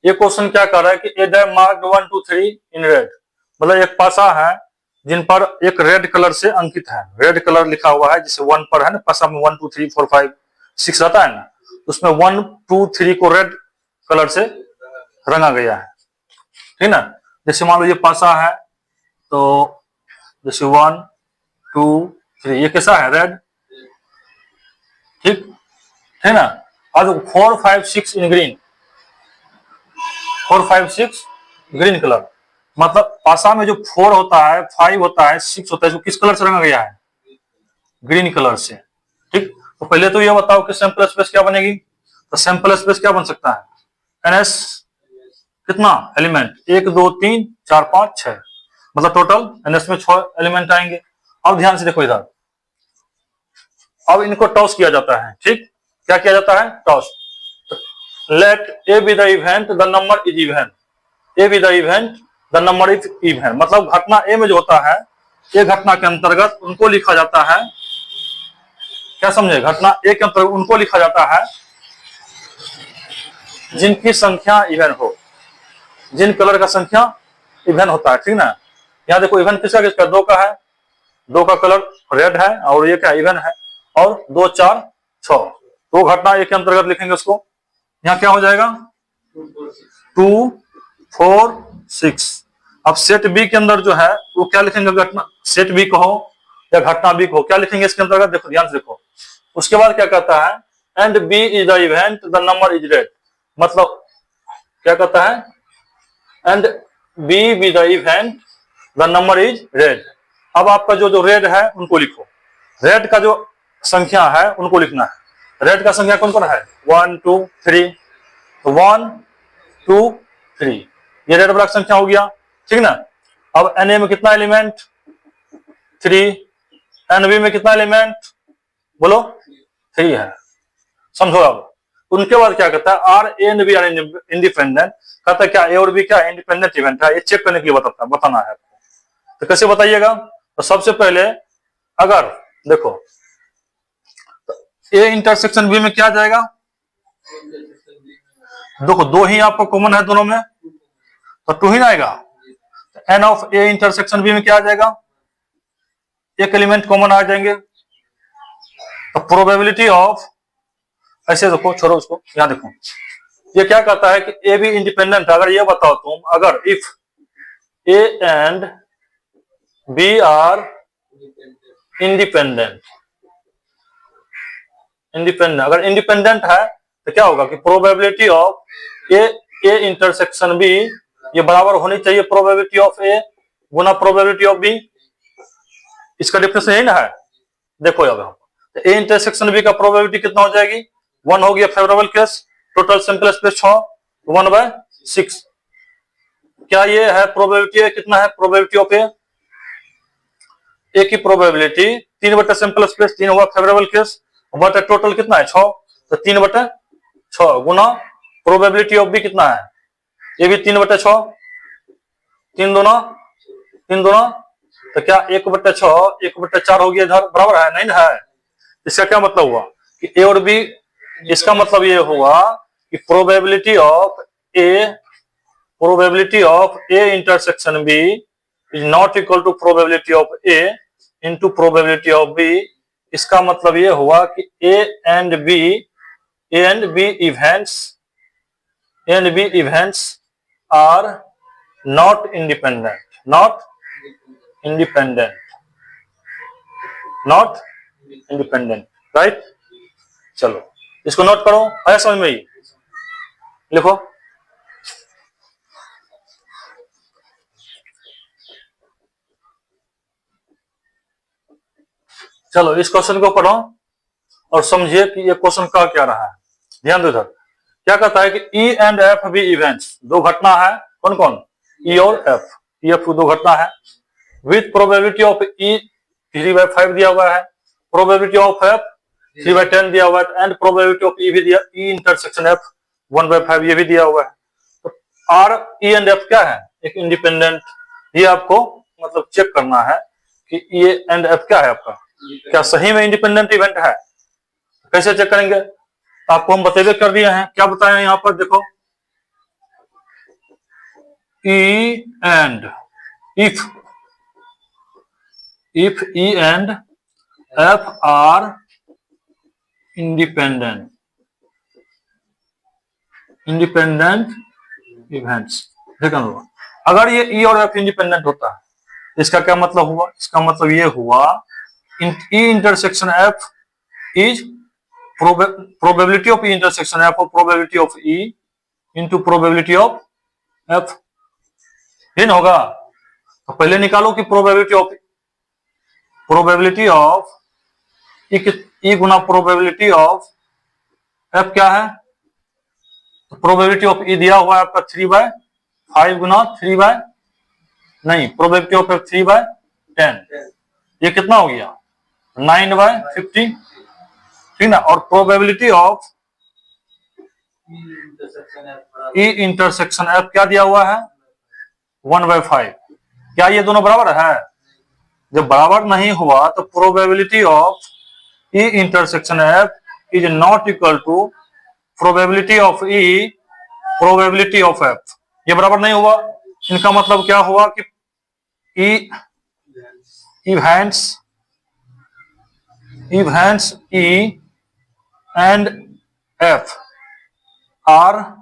ये क्वेश्चन क्या कर रहा है कि ए डैम मार्क्ड 1 2 3 इन रेड, मतलब एक पासा है जिन पर एक रेड कलर से अंकित है, रेड कलर लिखा हुआ है, जैसे 1 पर है ना, पासा में 1 2 3 4 5 6 रहता है ना, उसमें 1 2 3 को रेड कलर से रंगा गया है, ठीक ना। जैसे मान लो ये पासा है, तो जैसे 1 2 3 ये कैसा है, रेड, ठीक है ना। अब 4 5 6 इन ग्रीन, 4 5 6 ग्रीन कलर, मतलब पासा में जो 4 होता है, 5 होता है, 6 होता है, जो किस कलर से रंगा गया है, ग्रीन कलर से, ठीक। तो पहले तो ये बताओ कि सैंपल स्पेस क्या बनेगी, तो सैंपल स्पेस क्या बन सकता है, एनएस कितना एलिमेंट, 1 2 3 4 5 6, मतलब टोटल एनएस में 6 एलिमेंट आएंगे। अब ध्यान से देखो इधर, अब इनको टॉस किया जाता है, ठीक, क्या किया जाता है, toss. Let A be the event the number is even, A be the event the number is even, मतलब घटना ए में जो होता है, ये घटना के अंतर्गत उनको लिखा जाता है, क्या समझे, घटना ए के अंतर्गत उनको लिखा जाता है जिनकी संख्या इवन हो, जिन कलर का संख्या इवन होता है, ठीक ना। यहाँ देखो इवन किसका किसका, 2 का है, 2 का कलर रेड है, और ये क्या इवन है, और 2 4 6, तो घटना ए के अंतर्गत लिखेंगे उसको, यहाँ क्या हो जाएगा 2 4 6। अब सेट बी के अंदर जो है वो क्या लिखेंगे, घटना सेट बी कहो या घटना बी कहो, क्या लिखेंगे इसके अंतर्गत, देखो ध्यान से देखो। उसके बाद क्या कहता है, and B is the event the number is red, मतलब क्या कहता है, and B be the event the number is red. अब आपका जो जो रेड है उनको लिखो, रेड का जो संख्या है उनको लिखना है। रेड का संख्या कौन कौन है, 1 2 3, तो 1 2 3 ये रेड ब्लॉक संख्या हो गया, ठीक ना। अब एन में कितना एलिमेंट, 3, एनबी में कितना एलिमेंट, बोलो 3 है, समझो। अब उनके बाद क्या कहता है, are A and B are independent, कहता है क्या ए और बी क्या इंडिपेंडेंट इवेंट है, ये चेक करने के लिए बताना है आपको। तो कैसे बताइएगा, तो सबसे पहले अगर देखो ए इंटरसेक्शन बी में क्या जाएगा, देखो 2 ही आपको कॉमन है दोनों में, तो 2 ही ना आएगा। N of A intersection B में क्या आ जाएगा, एक एलिमेंट कॉमन आ जाएंगे, तो प्रोबेबिलिटी ऑफ, ऐसे देखो छोड़ो उसको, यहां देखो ये क्या कहता है कि ए भी इंडिपेंडेंट, अगर ये बताओ तुम, अगर if A and B are independent, अगर इंडिपेंडेंट है तो क्या होगा कि probability of A intersection B ये बराबर होनी चाहिए प्रोबेबिलिटी ऑफ ए गुना प्रोबेबिलिटी ऑफ बी, इसका डिफरेंस यही ना है। देखो अब ए इंटरसेक्शन बी का प्रोबेबिलिटी कितना हो जाएगी, 1 हो गया favourable case, total sample space 6, 1/6। क्या ये है प्रोबेबिलिटी, कितना है प्रोबेबिलिटी ऑफ ए की प्रोबेबिलिटी 3 सैंपल स्पेस, 3 हुआ फेवरेबल केस, बट टोटल कितना है 6, तो 3/6 गुना प्रोबेबिलिटी ऑफ बी कितना है, ये भी 3/6, 3 दूना, तो क्या 1/6 1/4 हो गया, इधर बराबर है नहीं है। इसका क्या मतलब हुआ कि ए और बी, इसका मतलब ये हुआ कि probability of A intersection B is not equal to probability of A into probability of B. इसका मतलब ये हुआ कि A and B events are not independent, right. चलो इसको नोट करो, आया समझ में, लिखो। चलो इस क्वेश्चन को पढ़ो और समझिए कि ये क्वेश्चन का क्या रहा है। ध्यान दो इधर, क्या कहता है कि E and F be events, 2 घटना है, कौन कौन, ई और एफ, ई एफ 2 घटना है, विथ प्रोबेबिलिटी ऑफ ई 3/5 दिया हुआ है, प्रोबेबिलिटी ऑफ एफ 3/10 दिया हुआ है, एंड प्रोबेबिलिटी ऑफ ई भी दिया, ई इंटरसेक्शन एफ 1/5 ये भी दिया हुआ है। तो आर ई एंड एफ क्या है, एक इंडिपेंडेंट, ये आपको मतलब चेक करना है कि ई एंड एफ क्या है आपका, क्या सही में इंडिपेंडेंट इवेंट है। कैसे चेक करेंगे, तो आपको हम बतेबे कर दिए हैं, क्या बताया यहाँ पर देखो, E and if E and F are independent events. देखो अगर ये E और F इंडिपेंडेंट होता है इसका क्या मतलब हुआ, इसका मतलब ये हुआ E intersection F is probability of E intersection F और probability of E into probability of F। ये ना होगा तो पहले निकालो कि probability of E Guna probability of F क्या है, तो प्रोबेबिलिटी ऑफ E दिया हुआ है आपका 3/5 गुना 3 नहीं प्रोबेबिलिटी ऑफ F 3/10, ये कितना हो गया 9/50, ठीक ना। और probability of E intersection F क्या दिया हुआ है 1/5। क्या ये दोनों बराबर है, जब बराबर नहीं हुआ तो probability of E intersection F is not equal to probability of E probability of F। ये बराबर नहीं हुआ, इनका मतलब क्या हुआ कि events E and F are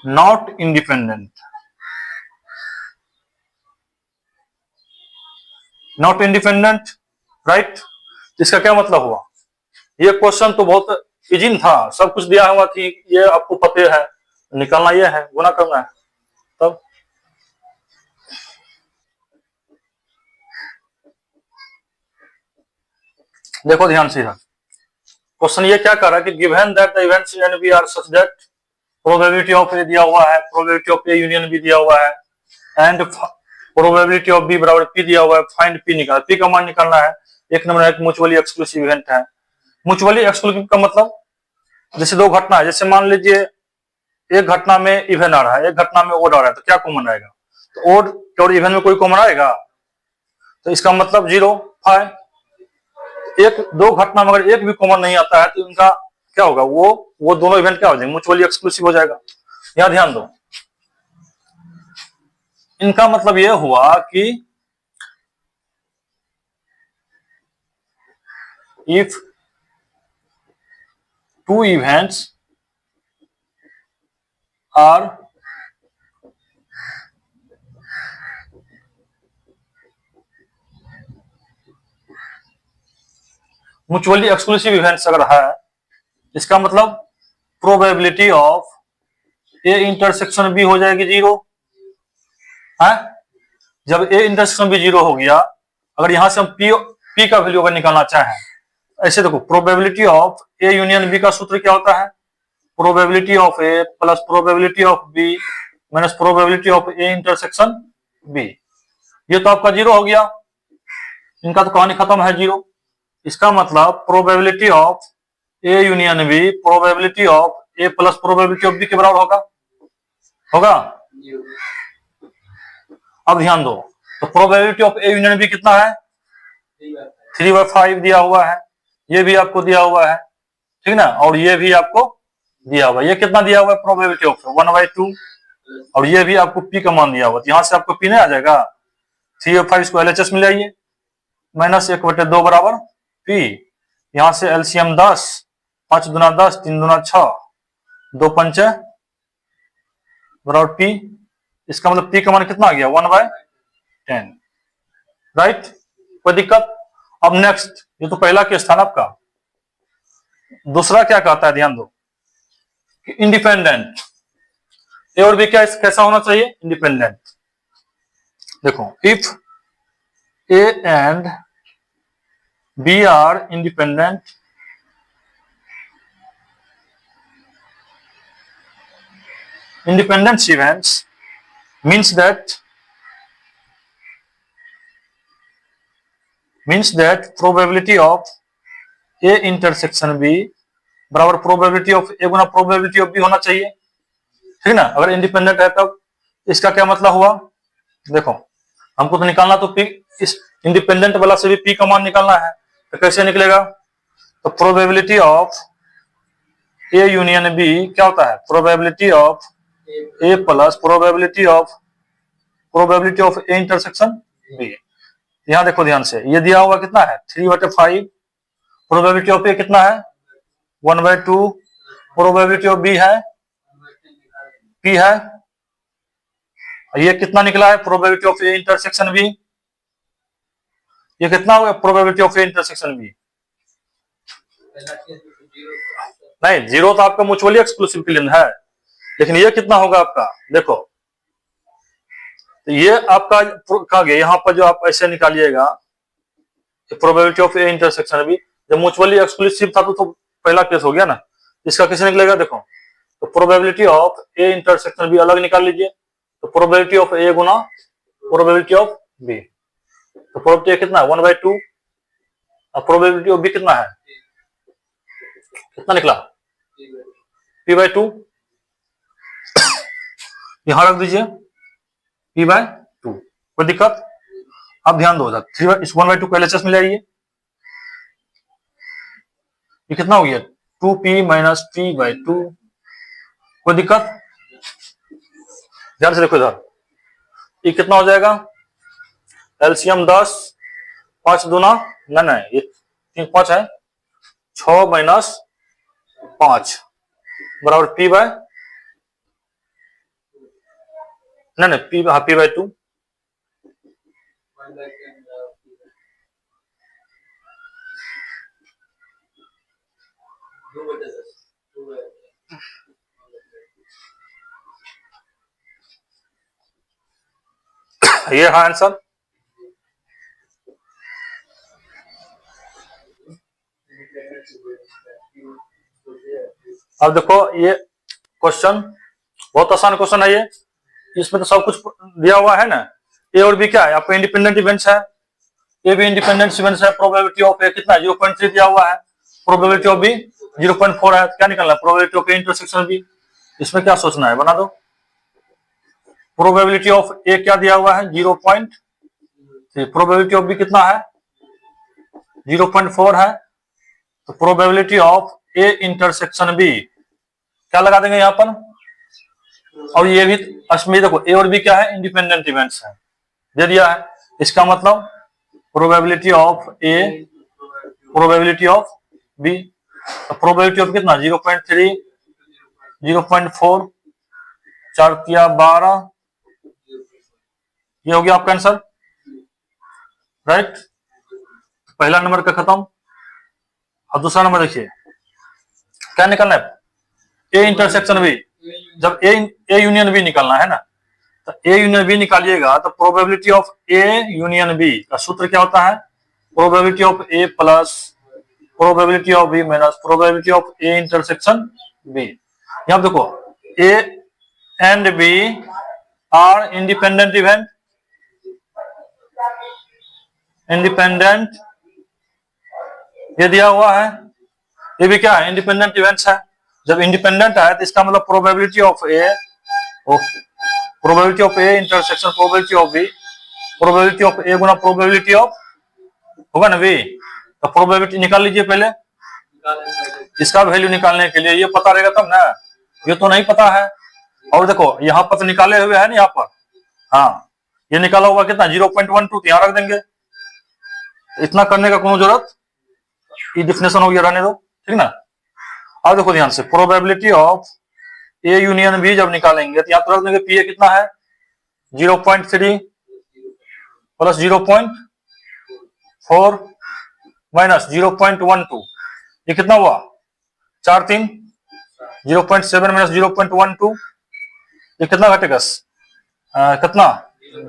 not independent, right. इसका क्या मतलब हुआ, ये क्वेश्चन तो बहुत इजी था, सब कुछ दिया हुआ थी, ये आपको पते है, निकालना ये है, गुना करना है। तब देखो ध्यान से क्वेश्चन ये क्या कर रहा है कि given that the events A B are such that probability of A दिया हुआ है, probability of A union B दिया हुआ है एंड प्रोबेबिलिटी ऑफ बी बराबर पी दिया हुआ है, फाइंड पी निकाल, पी का मान निकालना है। एक नंबर एक म्यूचुअली एक्सक्लूसिव इवेंट है। म्यूचुअली एक्सक्लूसिव का मतलब जैसे दो घटना है, जैसे मान लीजिए एक घटना में इवन आ रहा है, एक घटना में ओड आ रहा है, तो क्या कॉमन आएगा, तो ओड और इवन में कोई कॉमन आएगा, तो इसका मतलब 0 5। एक दो घटना में अगर एक भी कॉमन नहीं आता है तो इनका क्या होगा, वो दोनों इवेंट क्या हो जाएंगे, म्यूचुअली एक्सक्लूसिव हो जाएगा। यहां ध्यान दो, इनका मतलब यह हुआ कि if two events are mutually exclusive events अगर है, इसका मतलब probability of A intersection B हो जाएगी 0 है। जब ए इंटरसेक्शन बी 0 हो गया, अगर यहां से हम पी का वैल्यू अगर निकालना चाहें, ऐसे देखो probability of A union B का सूत्र क्या होता है, probability of A plus probability of B minus probability of A intersection B. ये तो आपका 0 हो गया, इनका तो कहानी खत्म है 0। इसका मतलब probability of A union B probability of A plus probability of B के बराबर होगा। अब ध्यान दो, तो probability of A union B कितना है 3/5 दिया हुआ है, ये भी आपको दिया हुआ है, ठीक ना, और ये भी आपको दिया हुआ है। ये कितना दिया हुआ है प्रोबेबिलिटी ऑफ 1/2, और ये भी आपको पी का मान दिया हुआ है। यहां से आपको पी नहीं आ जाएगा, 3/5 इसको एलएचएस में ले आइए, माइनस 1/2 बराबर पी। यहां से एलसीएम 10, 5 दूना 10, 3 दूना 6, 2 पंचे बराबर पी। इसका मतलब पी का मान कितना आ गया 1/10, राइट। कोई दिक्कत। अब नेक्स्ट, ये तो पहला केस था ना आपका, दूसरा क्या कहता है, ध्यान दो, इंडिपेंडेंट ए और बी क्या कैसा होना चाहिए, इंडिपेंडेंट। देखो if A and B are independent, independent events means that probability of A intersection B बराबर प्रोबेबिलिटी ऑफ ए गुना प्रोबेबिलिटी ऑफ बी होना चाहिए, ठीक ना। अगर इंडिपेंडेंट है तब इसका क्या मतलब हुआ, देखो हमको तो निकालना तो पी, इस इंडिपेंडेंट वाला से भी पी का मान निकालना है, तो कैसे निकलेगा, तो probability of A union B क्या होता है, probability of A plus probability of probability of A intersection B. यहां देखो ध्यान से, ये दिया हुआ कितना है 3/5, प्रोबेबिलिटी ऑफ ए कितना है 1/2, प्रोबेबिलिटी ऑफ बी है p है, ये कितना निकला है probability of A intersection B, ये कितना होगा probability of A intersection B, नहीं जीरो तो आपका म्यूचुअली एक्सक्लूसिव क्लीन है, लेकिन ये कितना होगा आपका, देखो तो ये आपका कहा गया यहाँ पर जो आप ऐसे निकालिएगा probability of A intersection B, जब म्यूचुअली एक्सक्लूसिव था तो पहला केस हो गया ना, इसका कैसे निकलेगा देखो, तो probability of A intersection B अलग निकाल लीजिए, तो प्रोबेबिलिटी ऑफ ए गुना प्रोबेबिलिटी ऑफ बी, तो प्रोबेबिलिटी कितना है 1/2 और प्रोबेबिलिटी ऑफ बी कितना है, कितना निकला p/2, यहां रख दीजिए p/2, कोई दिक्कत। अब ध्यान दो, 1/2 को LHS में ले आइए, ये कितना हो गया 2p - p/2, कोई दिक्कत। ध्यान से देखो इधर, ये कितना हो जाएगा एलसीएम 10, 5 दूना नहीं ये 3 5 है 6 - 5 बराबर p बाय नहीं p/2, ये है आंसर। अब देखो ये क्वेश्चन बहुत आसान क्वेश्चन है, ये इसमें तो सब कुछ दिया हुआ है ना, ए और बी क्या है आपको इंडिपेंडेंट इवेंट्स है, ए भी इंडिपेंडेंट इवेंट्स है, प्रोबेबिलिटी ऑफ ए कितना 0.3 दिया हुआ है, प्रोबेबिलिटी ऑफ बी 0.4 है, क्या निकलना probability of A intersection B, इसमें क्या सोचना है बना दो। प्रोबेबिलिटी ऑफ ए क्या दिया हुआ है 0.3, प्रोबेबिलिटी ऑफ बी कितना है 0.4 है, तो probability of A intersection B क्या लगा देंगे यहाँ पर, और ये भी अश्मी देखो ए और बी क्या है इंडिपेंडेंट इवेंट्स है, दे दिया है, इसका मतलब probability of A probability of B, probability of कितना 0.3 0.4 4 तिया 12, ये हो गया आपका आंसर राइट। पहला नंबर का खत्म। अब दूसरा नंबर देखिए क्या निकलना है ए इंटरसेक्शन बी, जब ए यूनियन बी निकालना है ना, तो ए यूनियन बी निकालिएगा तो probability of A union B का सूत्र क्या होता है probability of A plus probability of B minus probability of A intersection B. यहां देखो A and B are independent event, independent ये दिया हुआ है, ये भी क्या है इंडिपेंडेंट इवेंट्स है, जब इंडिपेंडेंट है तो इसका मतलब probability of A intersection probability of B, probability of A गुना प्रोबेबिलिटी ऑफ होगा ना बी, तो प्रोबेबिलिटी निकाल लीजिए पहले, इसका वैल्यू निकालने के लिए ये पता रहेगा तब ना, ये तो नहीं पता है। और देखो यहाँ पर तो निकाले हुए है ना यहाँ पर, हाँ ये निकाला हुआ कितना 0.12 यहाँ रख देंगे, इतना करने का कोई जरूरत, ये डिफिनेशन हो गया रहने दो ठीक ना। अब देखो ध्यान से probability of A union B जब निकालेंगे तो यहाँ पर रख देंगे पी ए कितना है 0.3 प्लस 0.4 माइनस 0.12, ये कितना हुआ 4 3 0.7 माइनस 0.12, ये कितना घटेगा कितना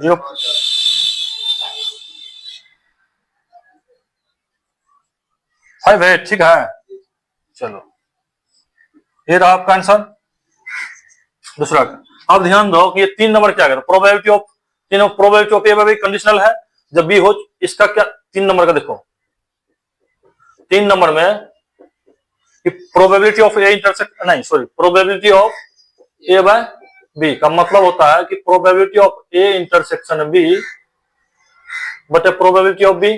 0.5 है ठीक है। चलो ये रहा आपका आंसर दूसरा का। अब ध्यान दो कि ये 3 नंबर क्या है प्रोबेबिलिटी ऑफ प्रोबेबिलिटी ऑफ ए भी कंडीशनल है, जब बी हो इसका क्या 3 नंबर का देखो 3 नंबर में प्रोबेबिलिटी ऑफ ए इंटरसेक्ट नहीं sorry probability of A by B का मतलब होता है कि probability of A intersection B बटे प्रोबेबिलिटी ऑफ बी,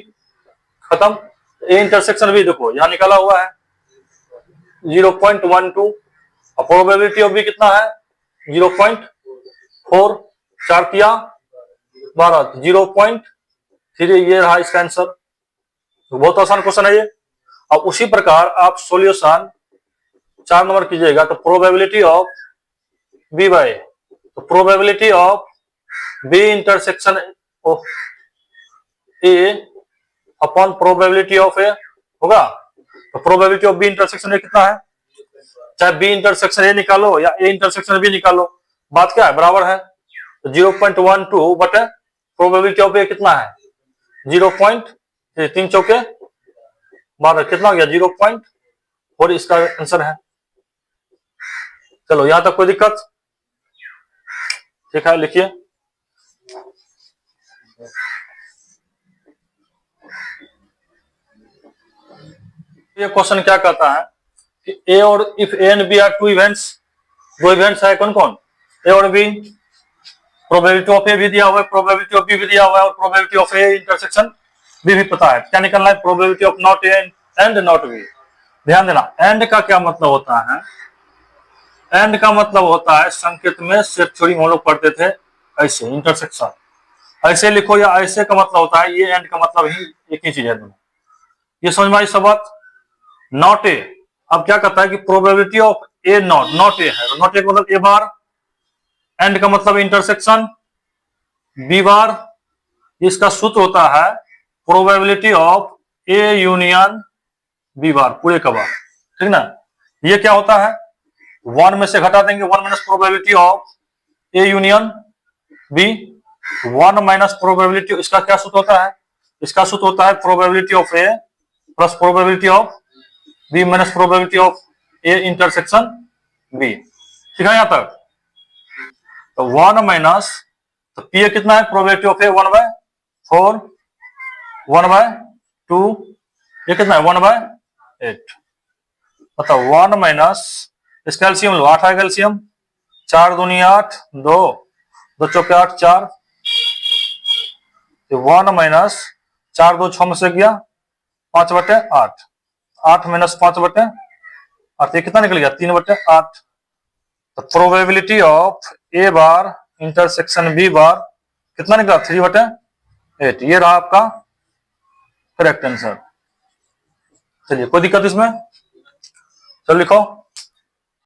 खत्म। ए इंटरसेक्शन बी देखो यहां निकाला हुआ है 0.12 और प्रोबेबिलिटी ऑफ बी कितना है 0.4 4 तिया 12 0.3 ये रहा इसका आंसर। तो बहुत आसान क्वेश्चन है ये। अब उसी प्रकार आप सॉल्यूशन 4 नंबर कीजिएगा तो प्रोबेबिलिटी ऑफ बी बाय, तो probability of B intersection of A upon probability of A होगा। तो probability of B intersection A कितना है, चाहे बी इंटरसेक्शन ए निकालो या ए इंटरसेक्शन बी निकालो, बात क्या है, बराबर है। तो 0.12 बटे प्रोबेबिलिटी ऑफ ए कितना है 0.3 चौके 12 कितना हो गया 0.4 इसका आंसर है। चलो यहां तक कोई दिक्कत, ठीक है, लिखिए। ये क्वेश्चन क्या कहता है कि ए और if A and B are two events, दो इवेंट्स है कौन कौन, ए और बी, प्रोबेबिलिटी ऑफ ए भी दिया हुआ है, प्रोबेबिलिटी ऑफ बी भी दिया हुआ है और probability of A intersection B भी पता है। क्या निकलना है, probability of not A and not B. ध्यान देना, एंड का क्या मतलब होता है, एंड का मतलब होता है संकेत में सेट थ्योरी हम लोग पढ़ते थे ऐसे, इंटरसेक्शन ऐसे लिखो या ऐसे का मतलब होता है, ये एंड का मतलब ही एक ही चीज है दोनों। ये समझ में आई सब बात। नॉट ए, अब क्या कहता है कि probability of A not, not a है, नॉट ए का मतलब ए बार, एंड का मतलब इंटरसेक्शन बी बार, इसका सूत्र होता है probability of A union B bar पूरे का बार, ठीक ना। ये क्या होता है, 1 में से घटा देंगे 1 minus probability of A union B, 1 minus probability, इसका क्या सूत्र होता है, इसका सूत्र होता है probability of A plus probability of B minus probability of A intersection B, ठीक है यहां तक। तो 1 माइनस, तो पी ए कितना है, प्रोबेबिलिटी ऑफ ए 1/4, 1/2, ये कितना है 1/8। मतलब 1 माइनस, इसका एलसीएम लो, 8 आएगा एलसीएम, 4 दूनी 8, 2 चौके 8 4, 1 माइनस 4 2 6 में से गया 5/8, 8 माइनस 5/8, ये कितना निकल गया 3/8। तो probability of A bar intersection B bar कितना निकला 3/8, ये रहा आपका करेक्ट आंसर। चलिए कोई दिक्कत इसमें, चलो लिखो।